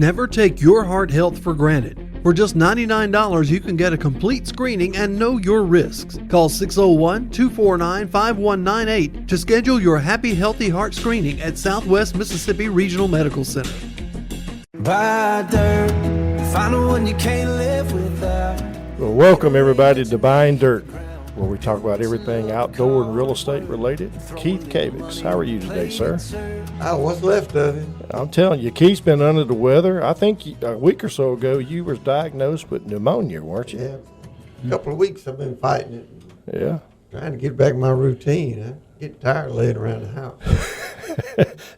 Never take your heart health for granted. For just $99, you can get a complete screening and know your risks. Call 601-249-5198 to schedule your Happy Healthy Heart screening at Southwest Mississippi Regional Medical Center. Buy dirt, find the one you can't live without. Well, welcome everybody to Buying Dirt, where we talk about everything outdoor and real estate related. Keith Kavix, how are you today, sir? Oh, what's left of it? I'm telling you, Keith's been under the weather. I think a week or so ago you were diagnosed with pneumonia, weren't you? Yeah, a couple of weeks I've been fighting it. Yeah. Trying to get back my routine. I'm getting tired of laying around the house.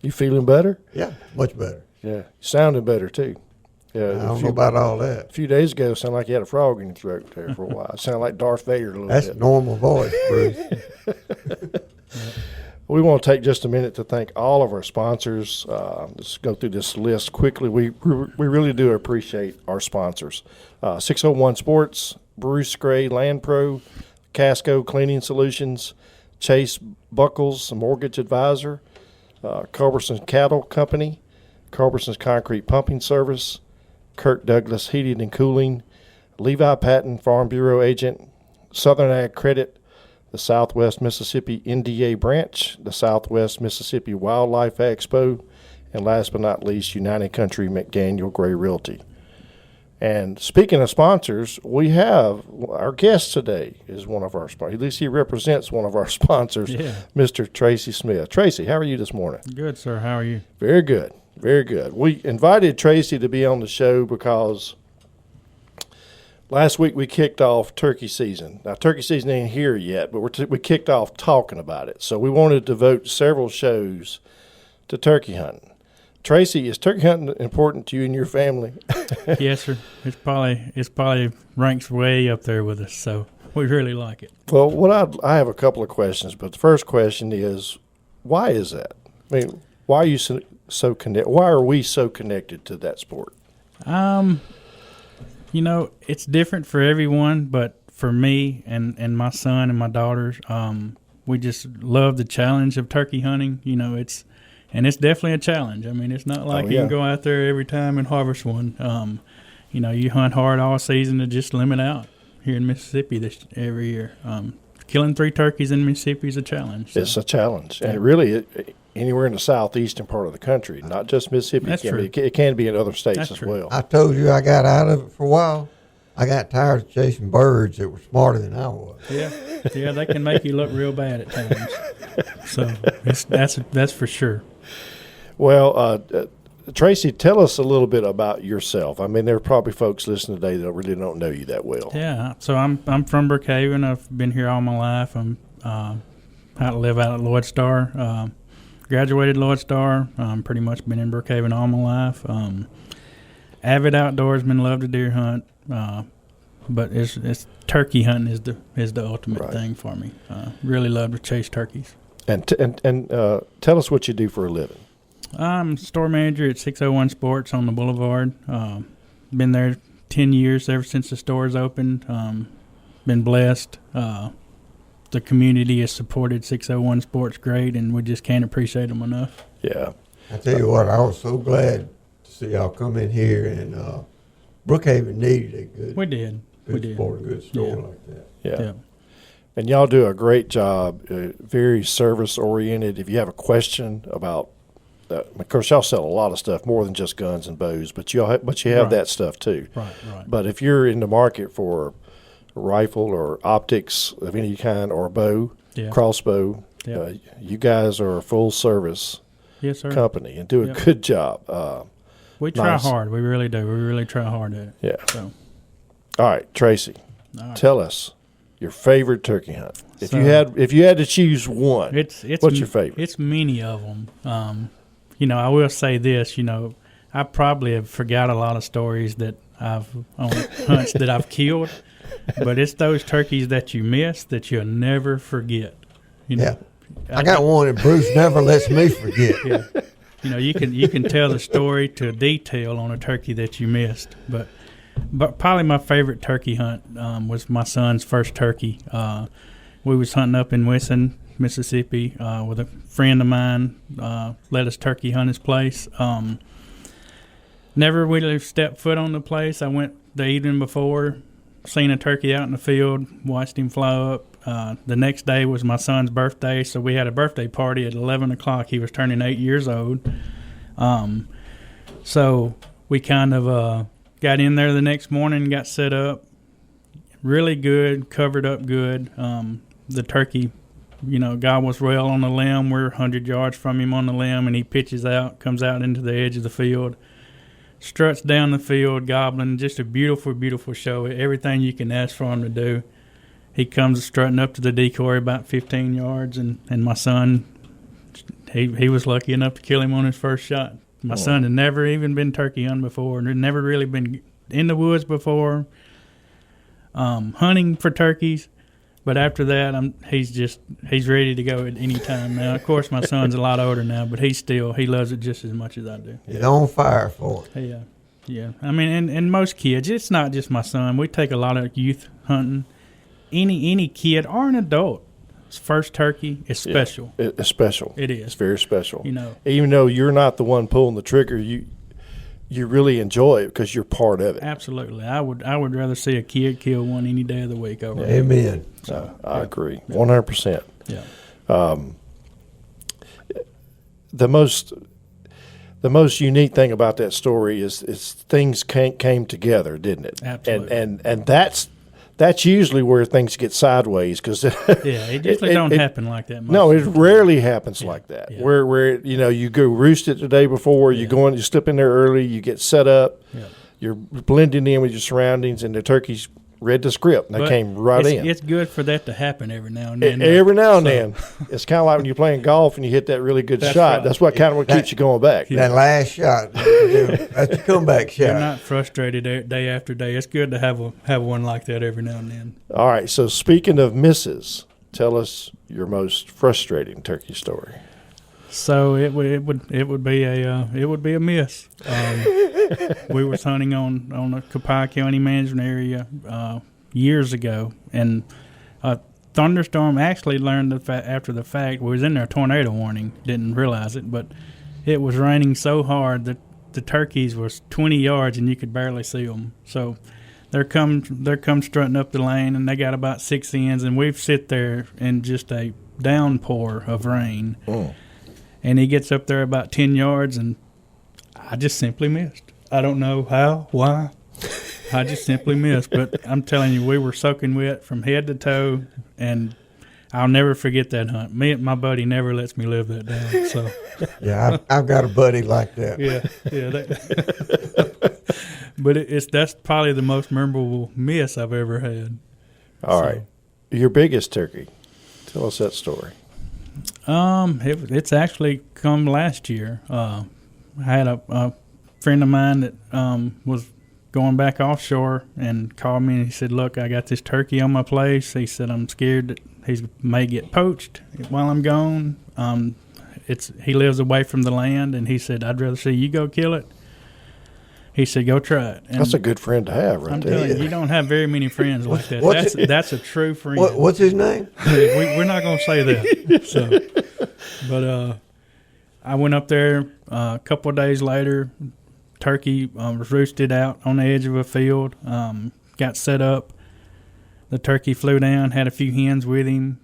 You feeling better? Yeah, much better. Yeah, sounding better too. Yeah, I don't know about all that. A few days ago, it sounded like you had a frog in your throat there for a while. It sounded like Darth Vader a little bit. That's normal voice, Bruce. We want to take just a minute to thank all of our sponsors. Let's go through this list quickly. We really do appreciate our sponsors. 601 Sports, Bruce Gray Land Pro, Casco Cleaning Solutions, Chase Buckles Mortgage Advisor, Culberson Cattle Company, Culberson's Concrete Pumping Service, Kirk Douglas Heating and Cooling, Levi Patton Farm Bureau Agent, Southern Ag Credit, the Southwest Mississippi NDA Branch, the Southwest Mississippi Wildlife Expo, and last but not least, United Country McDaniel Gray Realty. And speaking of sponsors, we have our guest today is one of our sponsors. At least he represents one of our sponsors, Mr. Tracy Smith. Tracy, how are you this morning? Good, sir. How are you? Very good. Very good. We invited Tracy to be on the show because last week we kicked off turkey season. Now, turkey season ain't here yet, but we kicked off talking about it. So we wanted to devote several shows to turkey hunting. Tracy, is turkey hunting important to you and your family? Yes, sir. It's probably ranks way up there with us, so we really like it. Well, I have a couple of questions, but the first question is, why is that? I mean, why are you so connected? Why are we so connected to that sport? It's different for everyone, but for me and my son and my daughters, we just love the challenge of turkey hunting. It's definitely a challenge. I mean, it's not like you can go out there every time and harvest one. You hunt hard all season to just limit out here in Mississippi every year. Killing 3 turkeys in Mississippi is a challenge. So. It's a challenge, and it really anywhere in the southeastern part of the country, not just Mississippi. That's true. It can be in other states That's as true. well. I told you I got out of it for a while. I got tired of chasing birds that were smarter than I was. Yeah, they can make you look real bad at times. So that's for sure. Well, Tracy, tell us a little bit about yourself. I mean, there are probably folks listening today that really don't know you that well. Yeah, so I'm from Brookhaven. I've been here all my life. I live out at Lloyd Star. Graduated Lloyd Star. Pretty much been in Brookhaven all my life. Avid outdoorsman, love to deer hunt. But it's turkey hunting is the ultimate thing for me. Really love to chase turkeys. And tell us what you do for a living. I'm store manager at 601 Sports on the Boulevard. Been there 10 years ever since the store's opened. Been blessed. The community has supported 601 Sports great, and we just can't appreciate them enough. Yeah. I tell you what, I was so glad to see y'all come in here, and Brookhaven needed a good sport, a good store like that. Yeah. And y'all do a great job, very service-oriented. If you have a question about of course, y'all sell a lot of stuff, more than just guns and bows, but you have that stuff too. Right. But if you're in the market for a rifle or optics of any kind or a bow, crossbow, you guys are a full-service company and do a good job. We try hard. We really do. We really try hard at it. Yeah. So. All right, Tracy, tell us your favorite turkey hunt. If you had to choose one, what's your favorite? It's many of them. I will say this. I probably have forgot a lot of stories that I've on hunts that I've killed, but it's those turkeys that you miss that you'll never forget. I got one that Bruce never lets me forget. Yeah. You can tell the story to a detail on a turkey that you missed, but probably my favorite turkey hunt was my son's first turkey. We was hunting up in Wesson, Mississippi, with a friend of mine. Let us turkey hunt his place. Never really stepped foot on the place. I went the evening before, seen a turkey out in the field, watched him fly up. The next day was my son's birthday, so we had a birthday party at 11 o'clock. He was turning 8 years old. So we kind of got in there the next morning, got set up. Really good, covered up good. The turkey, God was well on the limb. We're 100 yards from him on the limb, and he pitches out, comes out into the edge of the field, struts down the field, gobbling. Just a beautiful, beautiful show. Everything you can ask for him to do. He comes strutting up to the decoy about 15 yards, and my son, he was lucky enough to kill him on his first shot. My son had never even been turkey hunting before, and had never really been in the woods before, hunting for turkeys. But after that, he's ready to go at any time now. Of course, my son's a lot older now, but he loves it just as much as I do. He's on fire for it. Yeah. I mean, and most kids, it's not just my son. We take a lot of youth hunting. Any kid or an adult, first turkey is special. It's special. It is. It's very special. Even though you're not the one pulling the trigger, you really enjoy it because you're part of it. Absolutely. I would rather see a kid kill one any day of the week over. Amen. So I agree, 100%. Yeah. The most unique thing about that story is things came together, didn't it? Absolutely. And that's usually where things get sideways because it usually don't happen like that much. No, it rarely happens like that. Yeah. Where you go roost it the day before, you slip in there early, you get set up, you're blending in with your surroundings, and the turkey's read the script, and they came right in. It's good for that to happen every now and then. Every now and then. It's kind of like when you're playing golf and you hit that really good shot. Right. That's what keeps you going back. That last shot, that's the comeback shot. You're not frustrated day after day. It's good to have one like that every now and then. All right, so speaking of misses, tell us your most frustrating turkey story. So it would be a miss. We was hunting on the Copiah County management area years ago, and a thunderstorm. Actually learned after the fact. We was in there, tornado warning. Didn't realize it, but it was raining so hard that the turkeys was 20 yards and you could barely see them. So they're come strutting up the lane, and they got about 6 ends, and we've sit there in just a downpour of rain. And he gets up there about 10 yards, and I just simply missed. I don't know how, why. I just simply missed. But I'm telling you, we were soaking wet from head to toe, and I'll never forget that hunt. Me and my buddy never lets me live that down. So, yeah, I've got a buddy like that. But that's probably the most memorable miss I've ever had. All right. Your biggest turkey. Tell us that story. It's actually come last year. I had a friend of mine that was going back offshore and called me, and he said, "Look, I got this turkey on my place." He said, "I'm scared that he may get poached while I'm gone." He lives away from the land, and he said, "I'd rather see you go kill it." He said, "Go try it." And that's a good friend to have, right I'm there. telling you, you don't have very many friends like that. That's a true friend. What's his name? We're not going to say that. So, but I went up there a couple of days later. Turkey was roosted out on the edge of a field. Got set up. The turkey flew down. Had a few hens with him.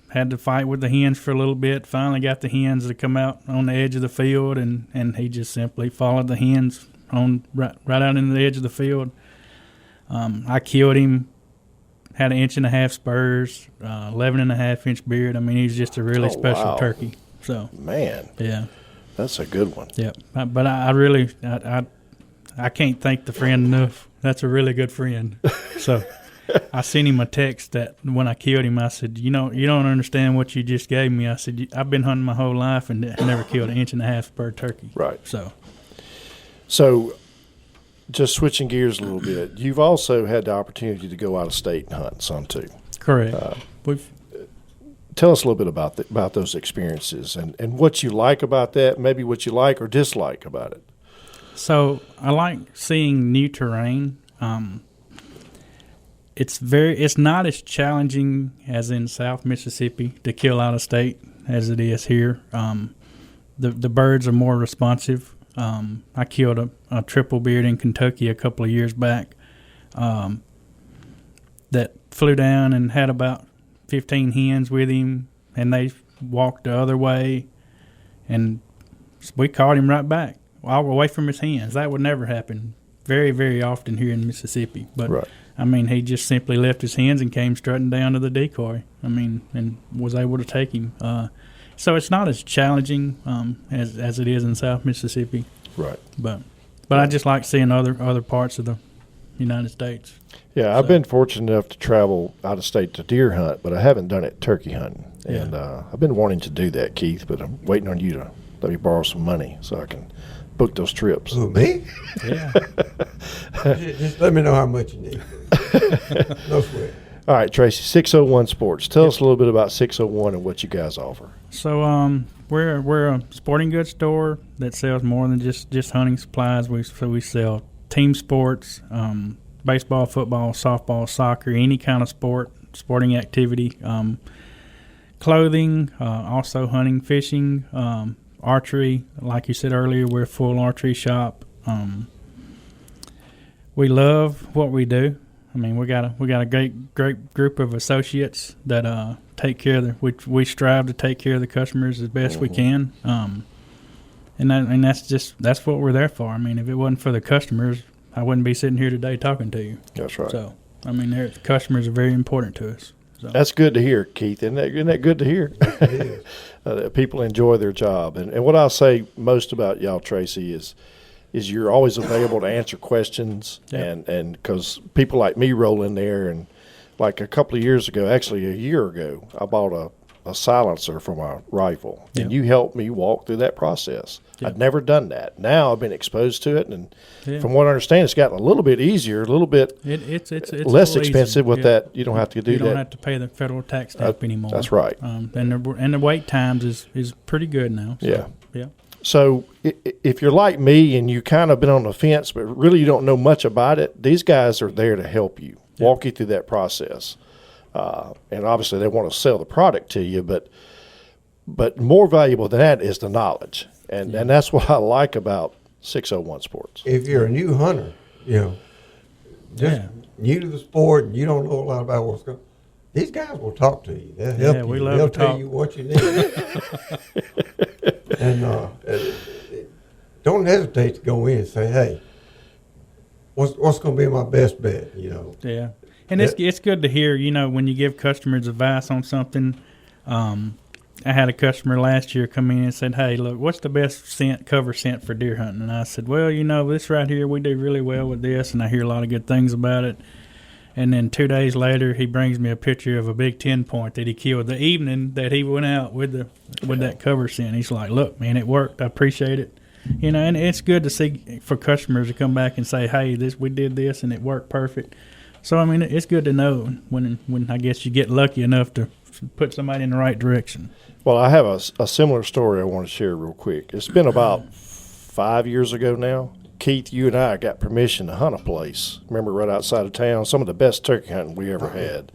Had to fight with the hens for a little bit. Finally got the hens to come out on the edge of the field, and he just simply followed the hens on right out in the edge of the field. I killed him. Had 1.5 inch spurs, 11.5 inch beard. I mean, he's just a really special turkey. So, man, yeah, that's a good one. Yeah, but I really can't thank the friend enough. That's a really good friend. So, I sent him a text that when I killed him, I said, you don't understand what you just gave me. I said, I've been hunting my whole life and never killed 1.5 inch spur turkey. Right. So, just switching gears a little bit, you've also had the opportunity to go out of state and hunt some too. Correct. Tell us a little bit about those experiences and what you like about that, maybe what you like or dislike about it. So I like seeing new terrain. It's not as challenging as in South Mississippi to kill out of state as it is here. The birds are more responsive. I killed a triple beard in Kentucky a couple of years back that flew down and had about 15 hens with him, and they walked the other way, and we caught him right back, all away from his hens. That would never happen very, very often here in Mississippi. But, right. I mean, he just simply left his hens and came strutting down to the decoy, and was able to take him. So it's not as challenging as it is in South Mississippi. Right. But I just like seeing other parts of the United States. Yeah, I've been fortunate enough to travel out of state to deer hunt, but I haven't done it turkey hunting. Yeah. And I've been wanting to do that, Keith, but I'm waiting on you to let me borrow some money so I can book those trips. Who, me? Yeah. Just let me know how much you need. No sweat. All right, Tracy, 601 Sports. Tell us a little bit about 601 and what you guys offer. So we're a sporting goods store that sells more than just hunting supplies. We sell team sports, baseball, football, softball, soccer, any kind of sporting activity, clothing, also hunting, fishing, archery. Like you said earlier, we're a full archery shop. We love what we do. I mean, we got a great group of associates that take care of we strive to take care of the customers as best we can. And that's what we're there for. I mean, if it wasn't for the customers, I wouldn't be sitting here today talking to you. That's right. So, I mean, the customers are very important to us. So. That's good to hear, Keith. Isn't that good to hear? That people enjoy their job. And what I'll say most about y'all, Tracy, is you're always available to answer questions. Yep. And because people like me roll in there, and like a couple of years ago, actually a year ago, I bought a silencer for my rifle. Yep. And you helped me walk through that process. Yep. I'd never done that. Now I've been exposed to it, and Yeah. from what I understand, it's gotten a little bit easier, a little bit It's less a little expensive easier. with Yeah. that. You don't have to do You that. don't have to pay the federal tax stamp anymore. That's right. And the wait times is pretty good now. So, Yeah. Yeah. So if you're like me and you kind of been on the fence, but really you don't know much about it, these guys are there to help you, walk you through that process. And obviously they want to sell the product to you, but more valuable than that is the knowledge. And that's what I like about 601 Sports. If you're a new hunter, just new to the sport and you don't know a lot about what's going on, these guys will talk to you. They'll help you. We love They'll to tell talk. you what you need. And don't hesitate to go in and say, hey, what's going to be my best bet, Yeah. And it's good to hear, when you give customers advice on something. I had a customer last year come in and said, hey, look, what's the best cover scent for deer hunting? And I said, well, this right here, we do really well with this, and I hear a lot of good things about it. And then 2 days later, he brings me a picture of a big 10-point that he killed the evening that he went out with that cover scent. He's like, look, man, it worked. I appreciate it. And it's good to see for customers to come back and say, hey, we did this, and it worked perfect. So, I mean, it's good to know when I guess you get lucky enough to put somebody in the right direction. Well, I have a similar story I want to share real quick. It's been about 5 years ago now. Keith, you and I got permission to hunt a place, remember, right outside of town, some of the best turkey hunting we ever had,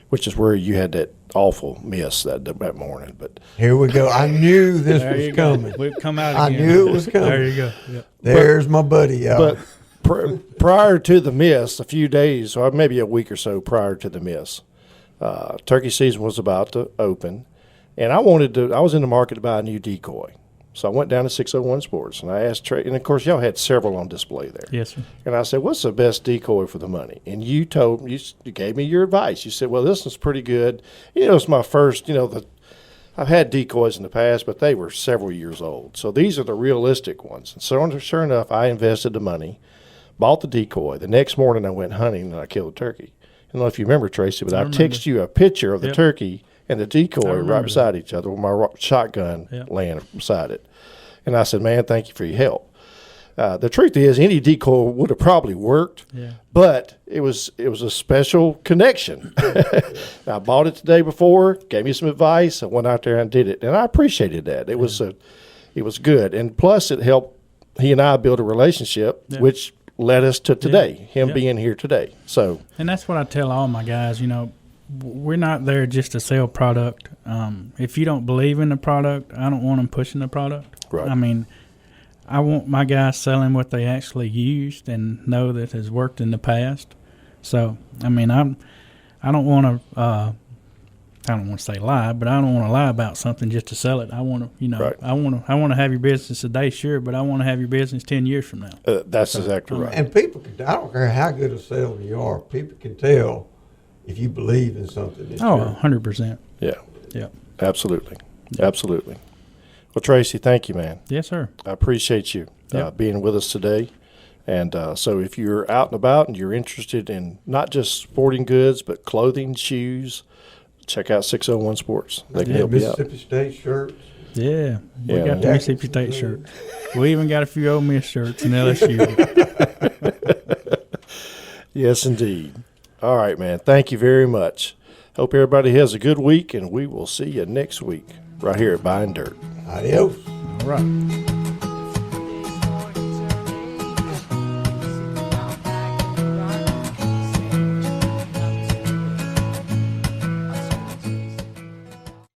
which is where you had that awful miss that morning. But here we go. I knew this was coming. We've come out I again. knew it was coming. There you go. Yep. There's my buddy, y'all. But prior to the miss, a few days, or maybe a week or so prior to the miss, turkey season was about to open, and I was in the market to buy a new decoy. So I went down to 601 Sports, and I asked Trey, and of course y'all had several on display there. Yes, sir. And I said, what's the best decoy for the money? And you gave me your advice. You said, well, this one's pretty good. It's my first, I've had decoys in the past, but they were several years old. So these are the realistic ones. And so sure enough, I invested the money, bought the decoy. The next morning I went hunting, and I killed a turkey. I don't know if you remember, Tracy, but I texted you a picture of the turkey and the decoy right beside each other with my shotgun laying beside it. And I said, man, thank you for your help. The truth is, any decoy would have probably worked, but it was a special connection. I bought it the day before, gave me some advice. I went out there and did it, and I appreciated that. It was good, and plus it helped he and I build a relationship, which led us to today, being here today. So, and that's what I tell all my guys. We're not there just to sell product. If you don't believe in the product, I don't want them pushing the product. Right. I mean, I want my guys selling what they actually used and know that has worked in the past. So, I mean, I don't want to say lie, but I don't want to lie about something just to sell it. I want to, Right. I want to have your business today, sure, but I want to have your business 10 years from now. That's exactly right. And people, I don't care how good a salesman you are, people can tell if you believe in something. 100%. Yeah. Yeah. Absolutely. Absolutely. Well, Tracy, thank you, man. Yes, sir. I appreciate you being with us today. And so if you're out and about and you're interested in not just sporting goods, but clothing, shoes, check out 601 Sports. They can help you out. Mississippi State shirts. Yeah. We Yeah, got the man. Mississippi State shirt. We even got a few Ole Miss shirts and LSU. Yes, indeed. All right, man. Thank you very much. Hope everybody has a good week, and we will see you next week right here at Buying Dirt. Adios. All right.